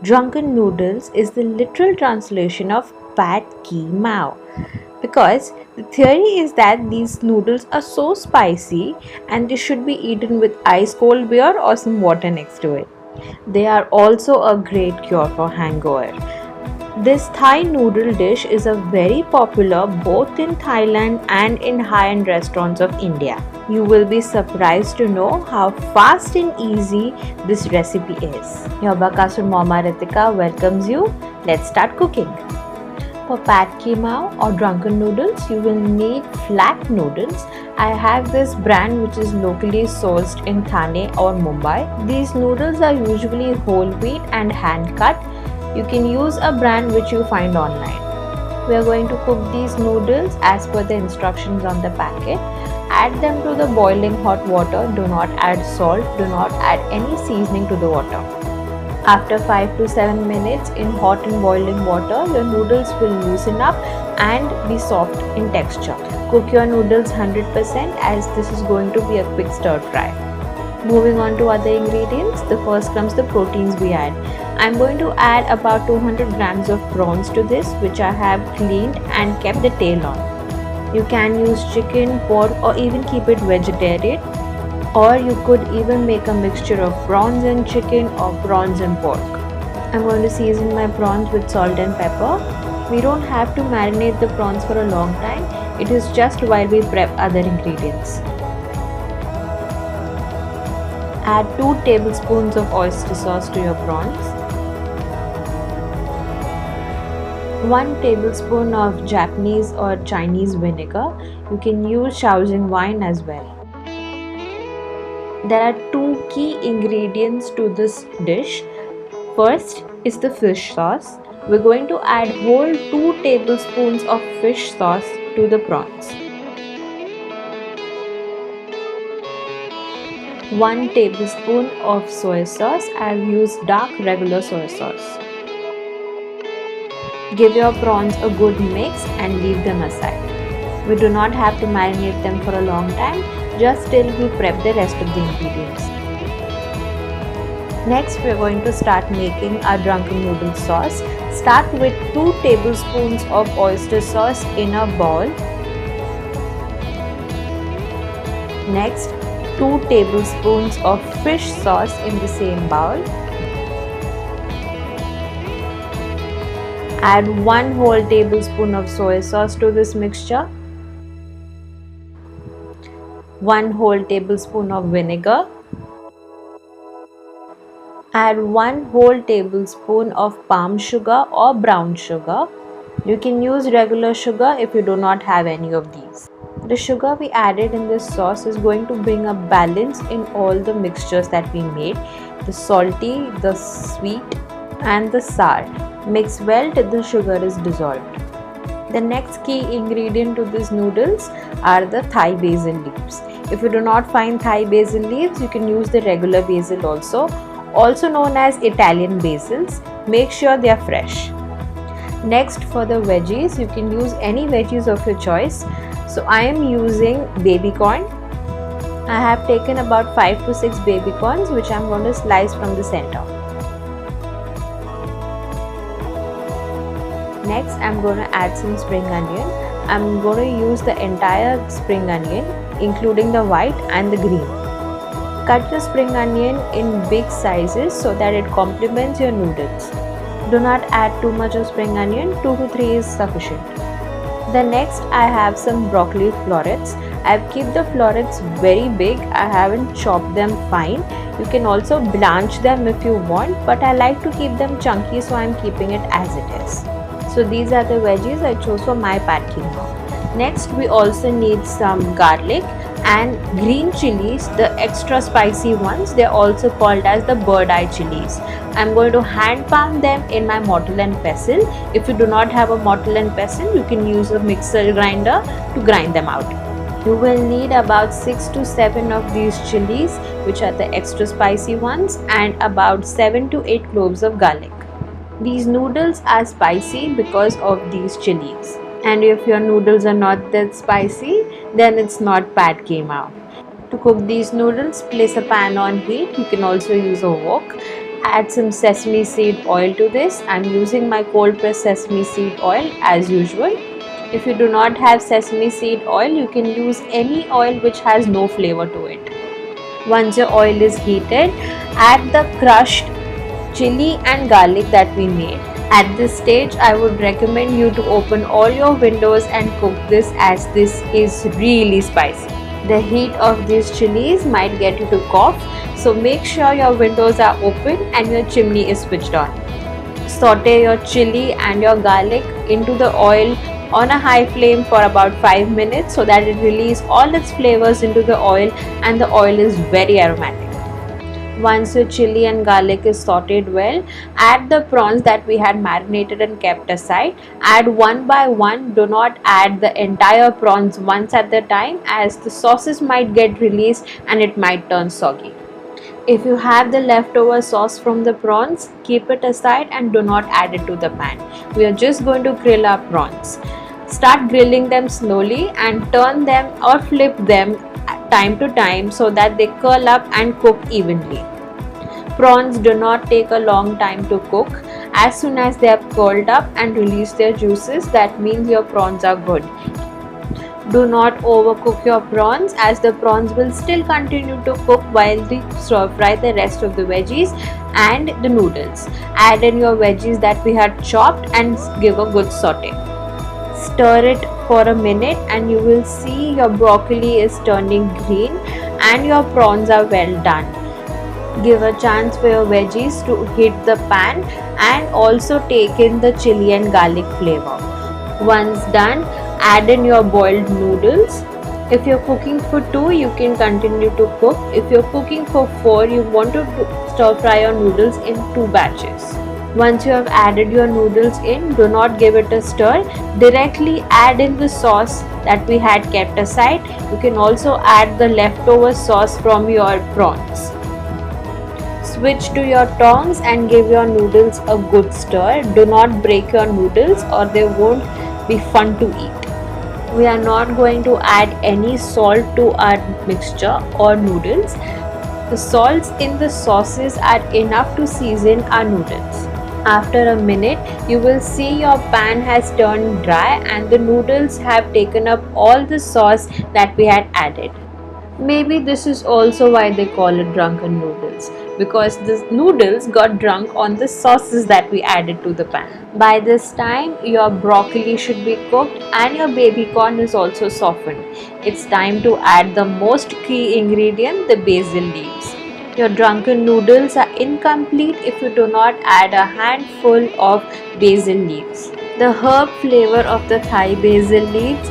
Drunken noodles is the literal translation of Pad Ki Mao because the theory is that these noodles are so spicy and they should be eaten with ice cold beer or some water next to it. They are also a great cure for hangover. This Thai noodle dish is a very popular both in Thailand and in high-end restaurants of India. You will be surprised to know how fast and easy this recipe is. Your Bakasur Mama Ritika welcomes you. Let's start cooking. For pad ki mao or drunken noodles, you will need flat noodles. I have this brand which is locally sourced in Thane or Mumbai. These noodles are usually whole wheat and hand cut. You can use a brand which you find online. We are going to cook these noodles as per the instructions on the packet. Add them to the boiling hot water. Do not add salt. Do not add any seasoning to the water. After 5 to 7 minutes in hot and boiling water, your noodles will loosen up and be soft in texture. Cook your noodles 100% as this is going to be a quick stir fry. Moving on to other ingredients, the first comes the proteins we add. I'm going to add about 200 grams of prawns to this, which I have cleaned and kept the tail on. You can use chicken, pork, or even keep it vegetarian. Or you could even make a mixture of prawns and chicken or prawns and pork. I'm going to season my prawns with salt and pepper. We don't have to marinate the prawns for a long time. It is just while we prep other ingredients. Add 2 tablespoons of oyster sauce to your prawns. 1 tablespoon of Japanese or Chinese vinegar. You can use Shaoxing wine as well. There are 2 key ingredients to this dish. First is the fish sauce. We're going to add whole 2 tablespoons of fish sauce to the prawns. 1 tablespoon of soy sauce. I've used dark regular soy sauce. Give your prawns a good mix and leave them aside. We do not have to marinate them for a long time, just till we prep the rest of the ingredients. Next, we are going to start making our drunken noodle sauce. Start with 2 tablespoons of oyster sauce in a bowl. Next, 2 tablespoons of fish sauce in the same bowl. Add 1 whole tablespoon of soy sauce to this mixture. 1 whole tablespoon of vinegar. Add 1 whole tablespoon of palm sugar or brown sugar. You can use regular sugar if you do not have any of these. The sugar we added in this sauce is going to bring a balance in all the mixtures that we made. The salty, the sweet and the sour. Mix well till the sugar is dissolved. The next key ingredient to these noodles are the Thai basil leaves. If you do not find Thai basil leaves, you can use the regular basil also known as Italian basils. Make sure they are fresh. Next, for the veggies, you can use any veggies of your choice. So I am using baby corn. I have taken about 5 to 6 baby corns which I am going to slice from the center. Next, I'm going to add some spring onion. I'm going to use the entire spring onion, including the white and the green. Cut your spring onion in big sizes so that it complements your noodles. Do not add too much of spring onion, 2 to 3 is sufficient. The next, I have some broccoli florets. I've kept the florets very big. I haven't chopped them fine. You can also blanch them if you want, but I like to keep them chunky, so I'm keeping it as it is. So these are the veggies I chose for my pad ki mao. Next, we also need some garlic and green chilies, the extra spicy ones. They're also called as the bird eye chilies. I'm going to hand pound them in my mortar and pestle. If you do not have a mortar and pestle, you can use a mixer grinder to grind them out. You will need about 6 to 7 of these chilies, which are the extra spicy ones, and about 7 to 8 cloves of garlic. These noodles are spicy because of these chilies. And if your noodles are not that spicy, then it's not pad ki mao. To cook these noodles, place a pan on heat. You can also use a wok. Add some sesame seed oil to this. I'm using my cold pressed sesame seed oil as usual. If you do not have sesame seed oil, you can use any oil which has no flavor to it. Once your oil is heated, add the crushed chili and garlic that we made. At this stage, I would recommend you to open all your windows and cook this, as this is really spicy. The heat of these chilies might get you to cough, so make sure your windows are open and your chimney is switched on. Saute your chili and your garlic into the oil on a high flame for about 5 minutes so that it releases all its flavors into the oil and the oil is very aromatic. Once your chili and garlic is sauteed well, add the prawns that we had marinated and kept aside. Add one by one. Do not add the entire prawns once at the time, as the sauces might get released and it might turn soggy. If you have the leftover sauce from the prawns, keep it aside and do not add it to the pan. We are just going to grill our prawns. Start grilling them slowly and turn them or flip them time to time so that they curl up and cook evenly. Prawns do not take a long time to cook. As soon as they have curled up and released their juices, that means your prawns are good. Do not overcook your prawns, as the prawns will still continue to cook while we stir fry the rest of the veggies and the noodles. Add in your veggies that we had chopped and give a good saute. Stir it for a minute and you will see your broccoli is turning green and your prawns are well done. Give a chance for your veggies to hit the pan and also take in the chili and garlic flavor. Once done, add in your boiled noodles. If you're cooking for 2, you can continue to cook. If you're cooking for 4, you want to stir fry your noodles in 2 batches. Once you have added your noodles in, do not give it a stir. Directly add in the sauce that we had kept aside. You can also add the leftover sauce from your prawns. Switch to your tongs and give your noodles a good stir. Do not break your noodles or they won't be fun to eat. We are not going to add any salt to our mixture or noodles. The salts in the sauces are enough to season our noodles. After a minute, you will see your pan has turned dry and the noodles have taken up all the sauce that we had added. Maybe this is also why they call it drunken noodles, because the noodles got drunk on the sauces that we added to the pan. By this time, your broccoli should be cooked and your baby corn is also softened. It's time to add the most key ingredient, the basil leaves. Your drunken noodles are incomplete if you do not add a handful of basil leaves. The herb flavor of the Thai basil leaves,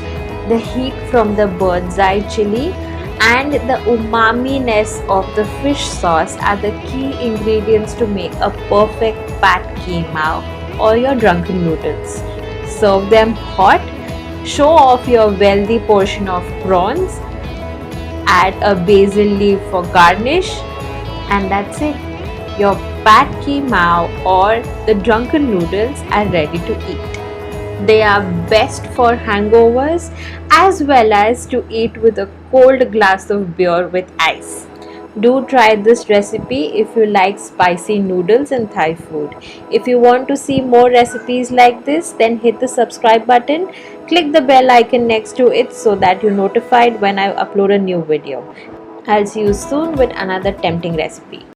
the heat from the bird's eye chili, and the umami-ness of the fish sauce are the key ingredients to make a perfect pad kee mao or your drunken noodles. Serve them hot, show off your wealthy portion of prawns, add a basil leaf for garnish, and that's it. Your pad kee mao or the drunken noodles are ready to eat. They are best for hangovers as well as to eat with a cold glass of beer with ice. Do try this recipe if you like spicy noodles and Thai food. If you want to see more recipes like this, then hit the subscribe button, click the bell icon next to it so that you're notified when I upload a new video. I'll see you soon with another tempting recipe.